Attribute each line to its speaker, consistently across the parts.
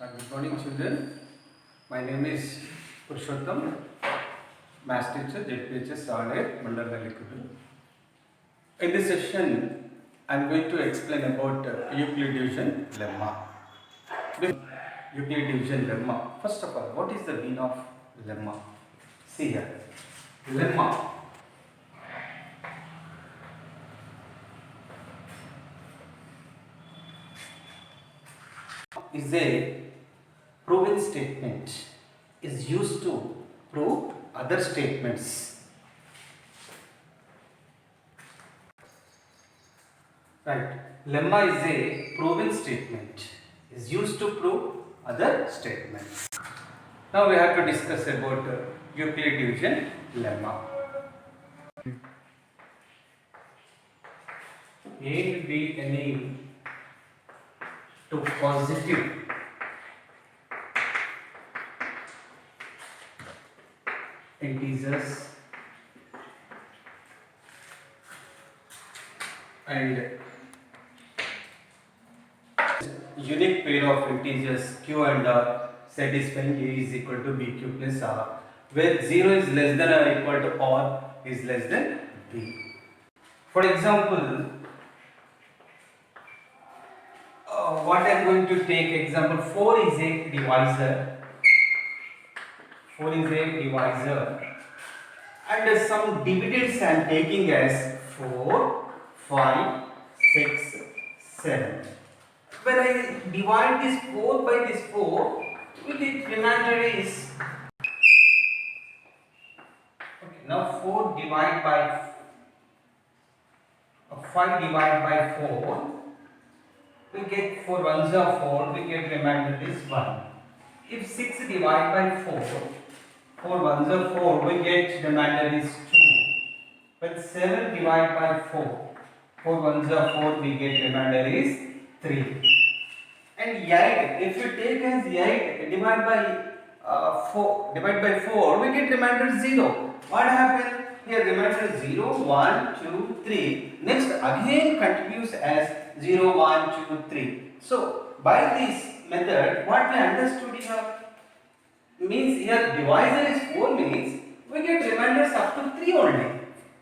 Speaker 1: Good morning, children. My name is Purushottam, Math teacher, JPHS Sade, Mandalikudu. In this session, I am going to explain about Euclid division lemma. Euclid division lemma. First of all, what is the meaning of lemma? See here. Lemma is a proven statement, is used to prove other statements. Right. Lemma is a proven statement, is used to prove other statements. Now we have to discuss about Euclid division lemma. A will be any to positive integers and unique pair of integers q and r satisfying a is equal to bq plus r, where 0 is less than or equal to r is less than b. For example, what I am going to take example 4 is a divisor. 4 is a divisor and some dividends I am taking as 4, 5, 6, 7. When I divide this 4 by this 4, the remainder is okay. Now 4 divided by 5 divided by 4, we get 4 ones are 4, we get remainder is 1. If 6 divided by 4, 4 ones are 4, we get remainder is 2. When 7 divided by 4, 4 ones are 4, we get remainder is 3. And 8, if you take as 8 divided by 4, we get remainder 0. What happened? Here remainder 0, 1, 2, 3. Next again continues as 0, 1, 2, 3. So by this method, what we understood here means here divisor is 4 means we get remainders up to 3 only.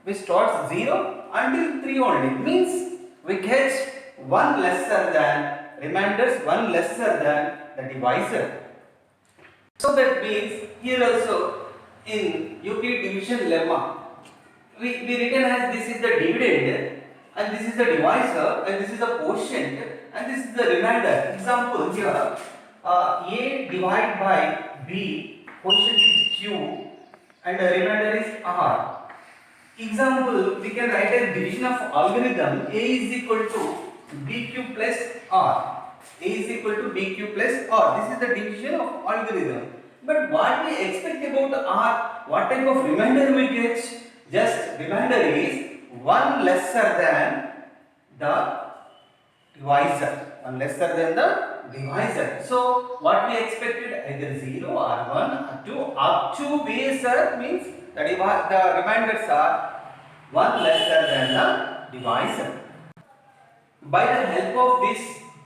Speaker 1: We start 0 until 3 only means we get 1 lesser than remainders, 1 lesser than the divisor. So that means here also in Euclid division lemma we written as this is the dividend and this is the divisor and this is the quotient and this is the remainder. Example here a divided by b, quotient is q and the remainder is r. Example, we can write a division of algorithm a is equal to bq plus r. A is equal to bq plus r. This is the division of algorithm. But what we expect about r, what type of remainder we get? Just remainder is 1 lesser than the divisor. 1 lesser than the divisor. So what we expected either 0 or 1 or 2 up to base means the remainders are 1 lesser than the divisor. By the help of this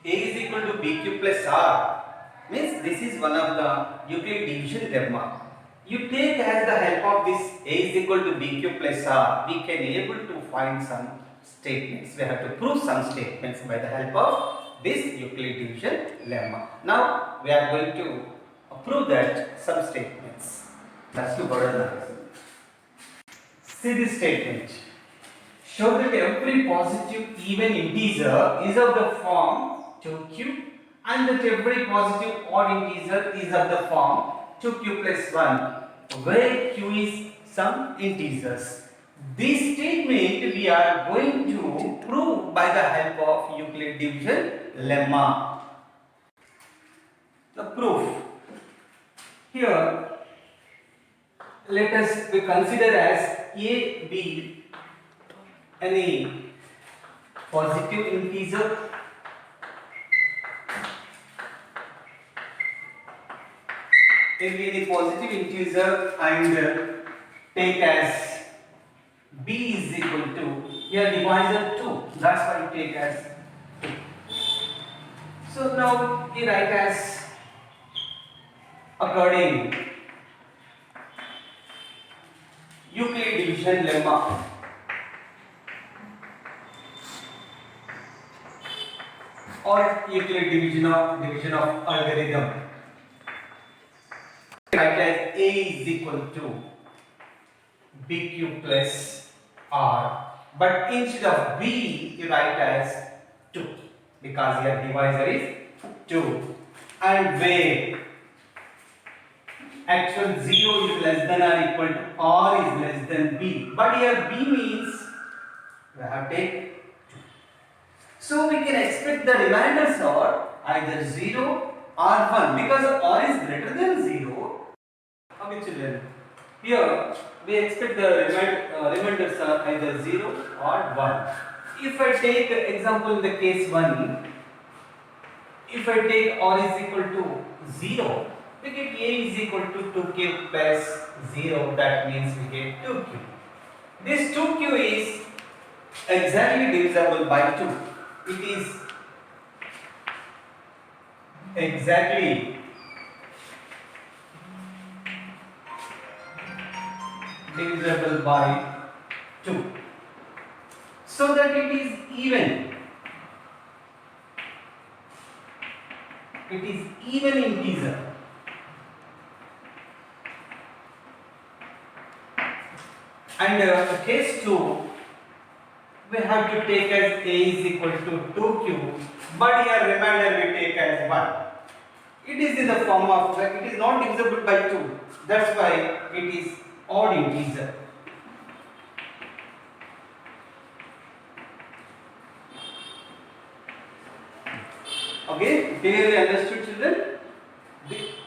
Speaker 1: a is equal to bq plus r means this is one of the Euclid division lemma. You take as the help of this a is equal to bq plus r, we can able to find some statements. We have to prove some statements by the help of this Euclid division lemma. Now we are going to prove that some statements. That's to burden. See this statement. Show that every positive even integer is of the form 2q and that every positive odd integer is of the form 2q plus 1 where q is some integers. This statement we are going to prove by the help of Euclid division lemma. The proof. Here let us we consider as a, b any positive integer any positive integer and take as b is equal to here divisor 2, that's why we take as 2. So now we write as according Euclid division lemma. Or Euclid division of algorithm. Write as A is equal to BQ plus R, but instead of B you write as 2 because your divisor is 2, and where actual 0 is less than or equal to R is less than B, but here B means we have to take 2. So we can expect the remainders are either 0 or 1 because R is greater than 0. Okay children, here we expect the remainders are either 0 or 1. If I take example in the case 1, if I take R is equal to 0, we get A is equal to 2q plus 0, that means we get 2q. This 2q is exactly divisible by 2. It is exactly divisible by 2, so that it is even. It is even integer. And case 2, we have to take as A is equal to 2q, but here remainder we take as 1. It is in the form of, it is not divisible by 2. That's why it is odd integer. Okay, clearly understood children?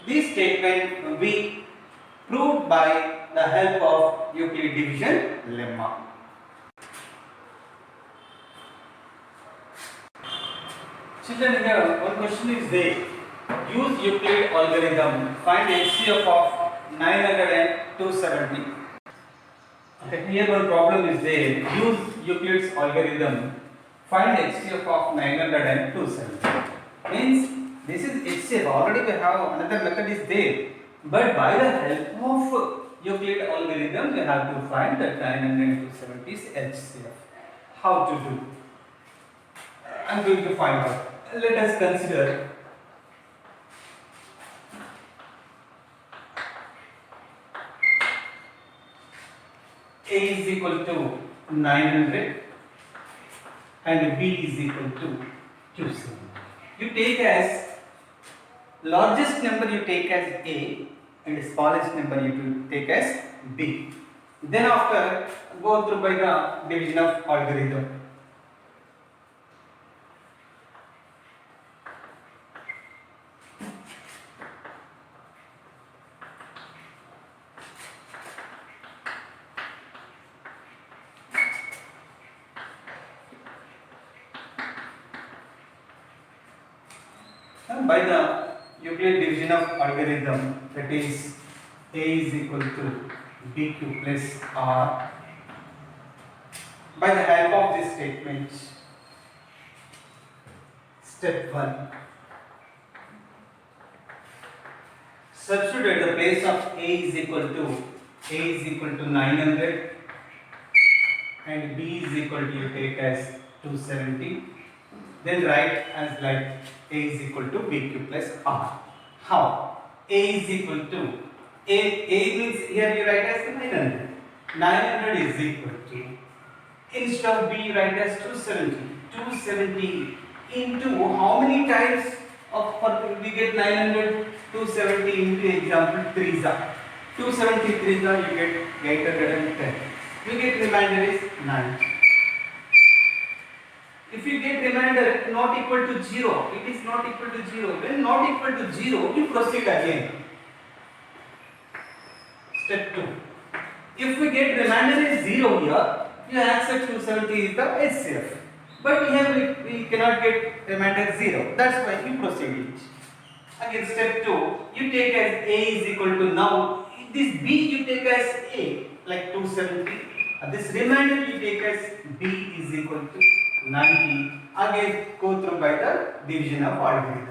Speaker 1: This statement will be proved by the help of Euclid division lemma. Children, here one question is there. Use Euclid algorithm, find HCF of 900 and 270. Okay, here one problem is there. Use Euclid's algorithm, find HCF of 900 and 270. Means this is HCF, already we have another method is there, but by the help of Euclid algorithm we have to find that 900 and 270 is HCF. How to do? I am going to find out. Let us consider A is equal to 900 and B is equal to 270. You take as largest number you take as A and smallest number you take as B. Then after go through by the division of algorithm. By the Euclid division of algorithm, that is A is equal to BQ plus R. By the help of this statement, step 1, substitute at the place of A is equal to 900 and B is equal to you take as 270. Then write as like A is equal to BQ plus R. How? A is equal to A means here you write as 900. 900 is equal to, instead of B you write as 270. 270 into how many times of we get 900? 270 into example 3 za. 273 za you get 810. You get remainder is 9. If you get remainder not equal to 0, it is not equal to 0. When not equal to 0, you proceed again. Step 2. If we get remainder is 0 here, you accept 270 is the HCF. But here we cannot get remainder 0. That's why you proceed it. Again step 2, you take as A is equal to, now this B you take as A like 270. This remainder you take as B is equal to 90. Again go through by the division of algorithm.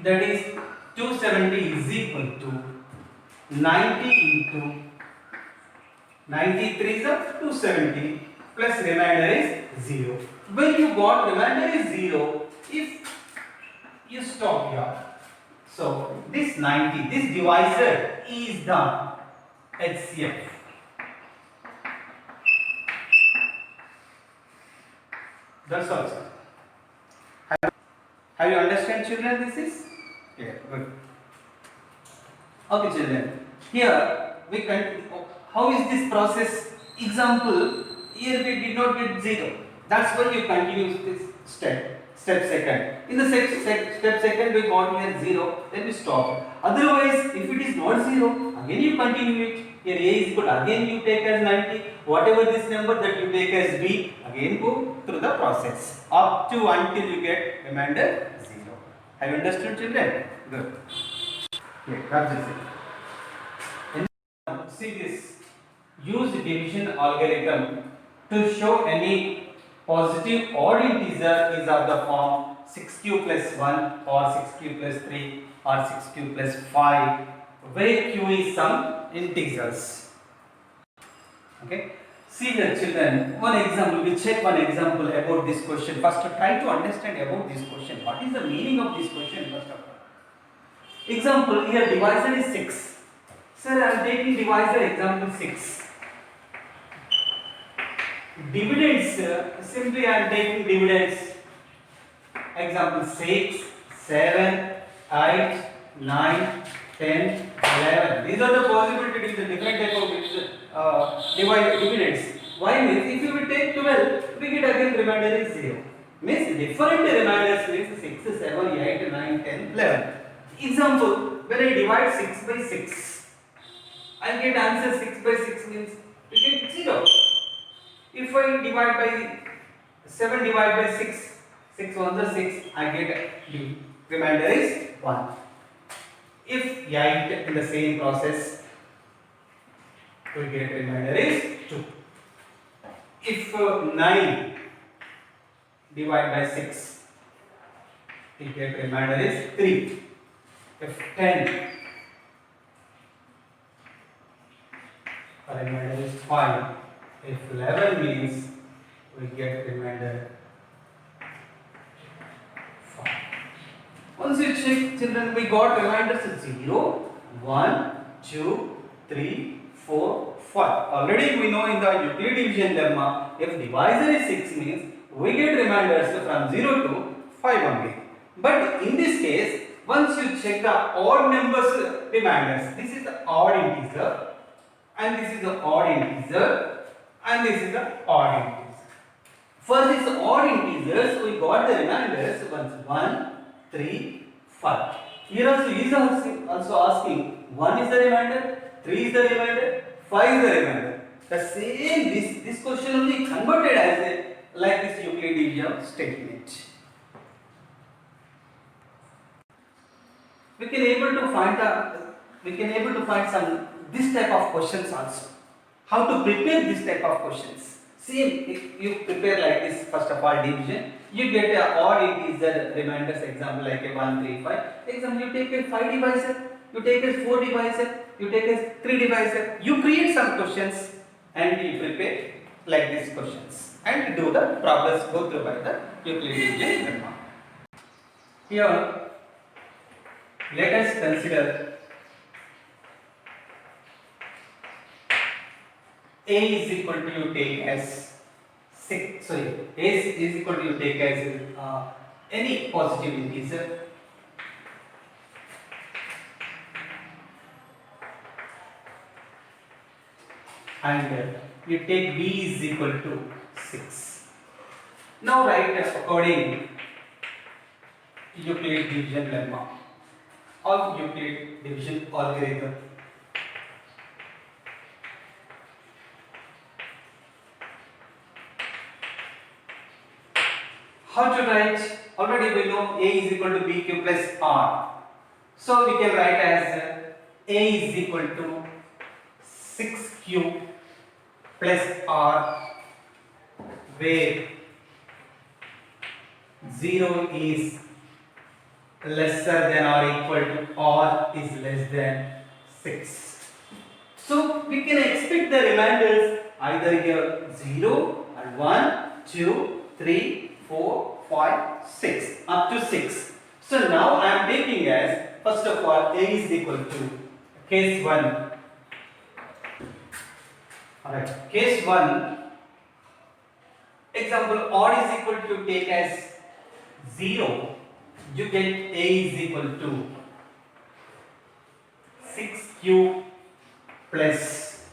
Speaker 1: That is 270 is equal to 90 into 93 is 270 plus remainder is 0. When you got remainder is 0, if you stop here. So this 90, this divisor is the HCF. That's all, sir. Have you understand, children? This is clear. Good. Okay, children. Here we can. How is this process? Example. Here we did not get 0. That's why you continue this step. Step second. In the step second we got here 0. Then we stop. Otherwise, if it is not 0, again you continue it. Here A is equal to, again you take as 90. Whatever this number that you take as B, again go through the process up to until you get remainder 0. Have you understood, children? Good. Okay, that's it. See this. Use division algorithm to show any positive odd integer is of the form 6q plus 1 or 6q plus 3 or 6q plus 5, where q is some integers. Okay. See here, children, one example. We check one example about this question. First, try to understand about this question. What is the meaning of this question? First of all, example here, divisor is 6. Sir, I am taking divisor example 6. Dividends, simply I am taking dividends. Example 6, 7, 8, 9, 10, 11. These are the possibilities, the different type of dividends. Why means if you will take 12, we get again remainder is 0. Means different remainders means 6, 7, 8, 9, 10, 11. Example, when I divide 6 by 6, I get answer 6 by 6 means we get 0. If I divide by 7 divided by 6, 6 ones are 6, I get remainder is 1. If 8 in the same process, we get remainder is 2. If 9 divided by 6, we get remainder is 3. If 10, remainder is 5. If 11 means we get remainder 5. Once you check, children, we got reminders 0, 1, 2, 3, 4, 5. Already we know in the Euclid division lemma, if divisor is 6 means we get reminders from 0 to 5 only. But in this case, once you check the odd numbers reminders, this is the odd integer and this is the odd integer and this is the odd integer. For this odd integers, we got the reminders once 1, 3, 5. Here also he is also asking 1 is the remainder, 3 is the remainder, 5 is the remainder. The same this question only converted as a like this Euclid division statement. We can able to find some this type of questions also. How to prepare this type of questions? See, if you prepare like this, first of all division, you get a odd integer reminders example like a 1, 3, 5. Example, you take a 5 divisor, you take a 4 divisor, you take a 3 divisor. You create some questions and you prepare like these questions and do the problems go through by the Euclid division. Here, let us consider A is equal to you take as 6. Sorry, A is equal to you take as any positive integer. And you take B is equal to 6. Now write according to Euclid division lemma or Euclid division algorithm. How to write? Already we know A is equal to BQ plus R. So we can write as A is equal to 6Q plus R, where 0 is lesser than or equal to or is less than 6. So we can expect the remainders either here 0 and 1, 2, 3, 4, 5, 6 up to 6. So now I am taking as first of all a is equal to case 1. Alright, case 1 example odd is equal to take as 0, you get a is equal to 6 cube plus,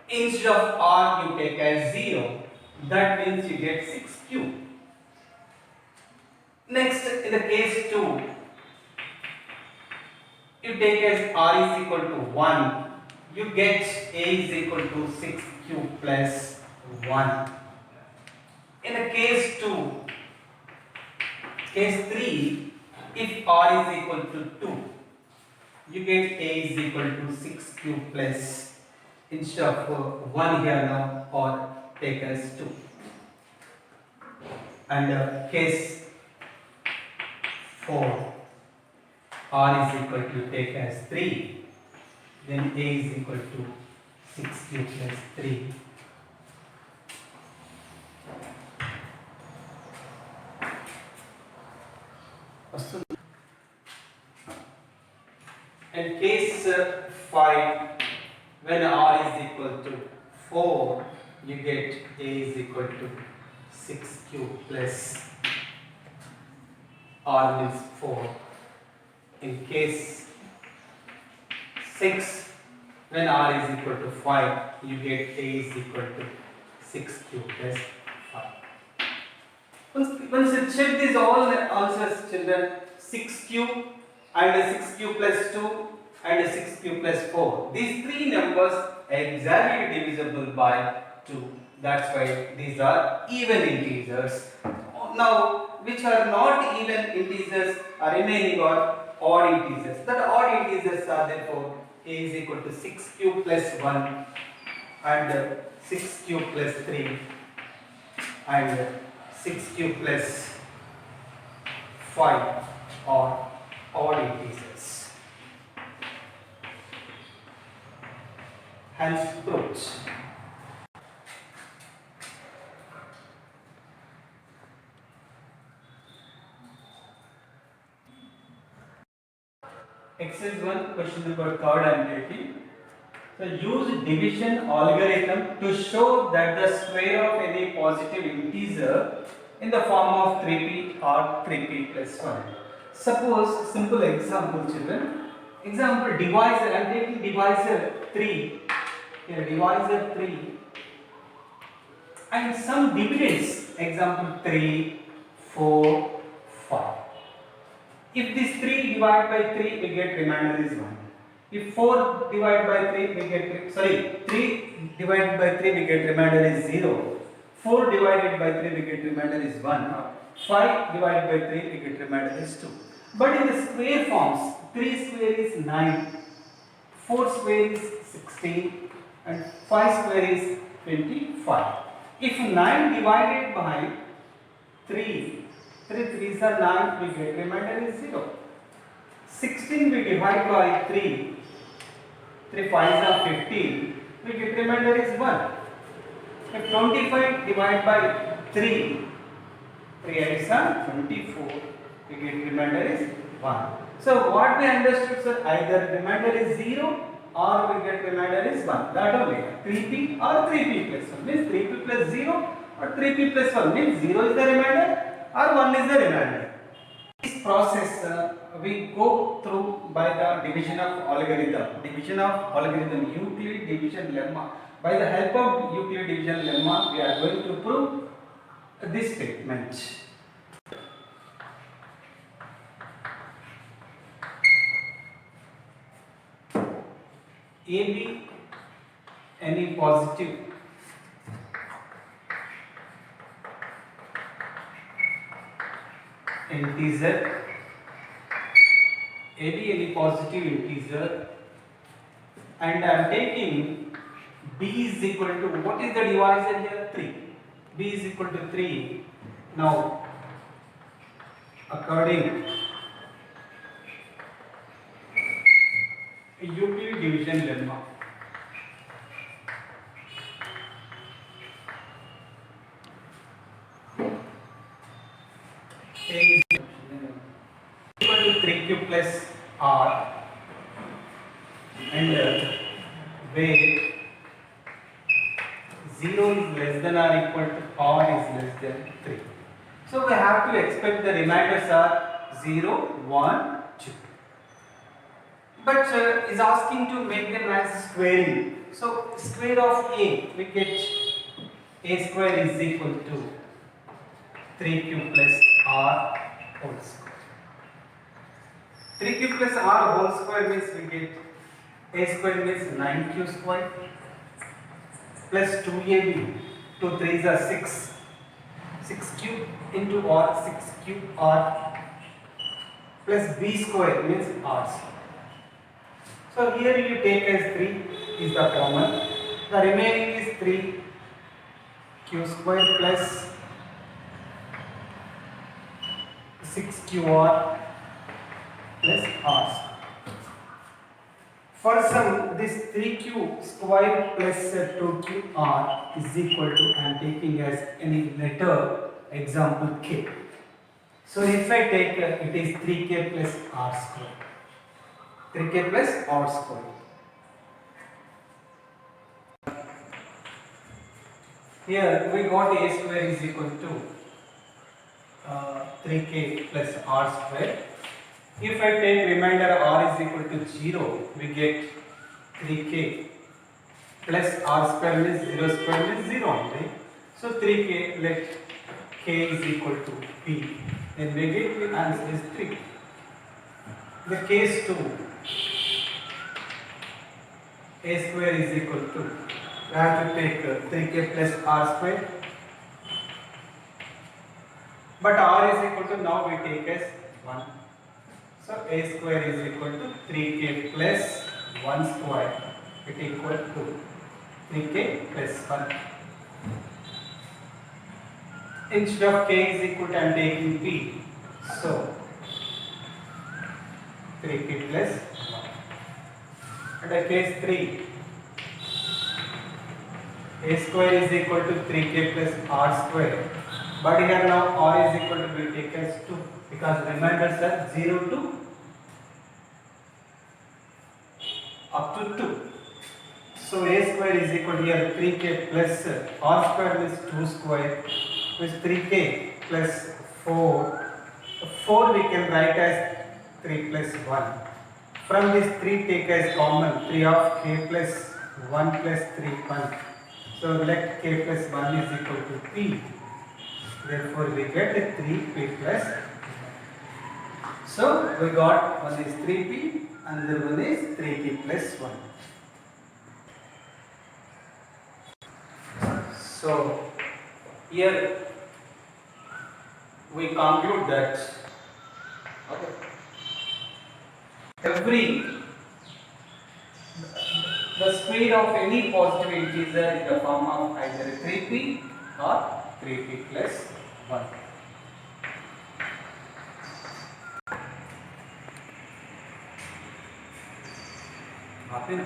Speaker 1: instead of r you take as 0, that means you get 6 cube. Next, in the case 2, you take as r is equal to 1, you get a is equal to 6 cube plus 1. In the case 3, if r is equal to 2, you get a is equal to 6 cube plus, instead of 1 here now, or take as 2. And case 4, r is equal to take as 3, then a is equal to 6 cube plus 3. In case 5, when r is equal to 4, you get a is equal to 6 cube plus r means 4. In case 6, when r is equal to 5, you get a is equal to 6 cube plus 5. Once you check these all answers, children, 6 cube and 6 cube plus 2 and 6 cube plus 4. These three numbers are exactly divisible by 2. That's why these are even integers. Now, which are not even integers are remaining are odd integers. That odd integers are therefore a is equal to 6 cube plus 1 and 6 cube plus 3 and 6 cube plus 5 are odd integers. Hence proved. Exercise 1, question number 3 I am taking. So use division algorithm to show that the square of any positive integer in the form of 3p or 3p plus 1. Suppose, simple example children. Example divisor, I am taking divisor 3. Here divisor 3 and some dividends. Example 3, 4, 5. If this 3 divided by 3, we get remainder is 1. If 4 divided by 3, we get, 3 divided by 3, we get remainder is 0. 4 divided by 3, we get remainder is 1. 5 divided by 3, we get remainder is 2. But in the square forms, 3 square is 9, 4 square is 16 and 5 square is 25. If 9 divided by 3, 3 3s are 9, we get remainder is 0. 16 we divide by 3, 3 5s are 15, we get remainder is 1. If 25 divide by 3, 3 8s are 24, we get remainder is 1. So what we understood, sir, either remainder is 0 or we get remainder is 1. That only 3p or 3p plus 1 means 3p plus 0 or 3p plus 1 means 0 is the remainder or 1 is the remainder. This process we go through by the division of algorithm. Division of algorithm, Euclid division lemma. By the help of Euclid division lemma, we are going to prove this statement. AB any positive integer, AB any positive integer, and I am taking B is equal to, what is the divisor here? 3. B is equal to 3. Now according UPV division lemma. A is equal to 3q plus r, and where 0 is less than or equal to r is less than 3. So we have to expect the remainders are 0, 1, 2. But is asking to make them as squaring. So square of a, we get a square is equal to 3q plus r whole square. 3q plus r whole square means we get a square means 9q square plus 2ab, 2 3s are 6, 6q into r, 6q r plus b square means r square. So here you take as 3 is the common, the remaining is 3q square plus 6qr plus r square. For some, this 3q square plus 2qr is equal to, I am taking as any letter, example k. So if I take it is 3k plus r square, 3k plus r square. Here we got a square is equal to 3k plus r square. If I take remainder r is equal to 0, we get 3k plus r square means 0 square means 0 only. So 3k, let k is equal to p. Then we get the answer is 3. The case 2, a square is equal to, we have to take 3k plus r square. But r is equal to, now we take as 1. So a square is equal to 3k plus 1 square, it equal to 3k plus 1. Instead of k is equal to, I am taking p. So 3k plus 1. And case 3, a square is equal to 3k plus r square. But here now r is equal to, we take as 2 because remainders are 0 to up to 2. So a square is equal to, here 3k plus r square is 2 square with 3k plus 4. 4 we can write as 3 plus 1. From this 3 take as common, 3 of k plus 1 plus 3 1. So let k plus 1 is equal to p. Therefore we get 3p plus 1. So we got one is 3p, another one is 3p plus 1. So here we conclude that the speed of any positive integer in the form of either 3p or 3p plus 1. Happy?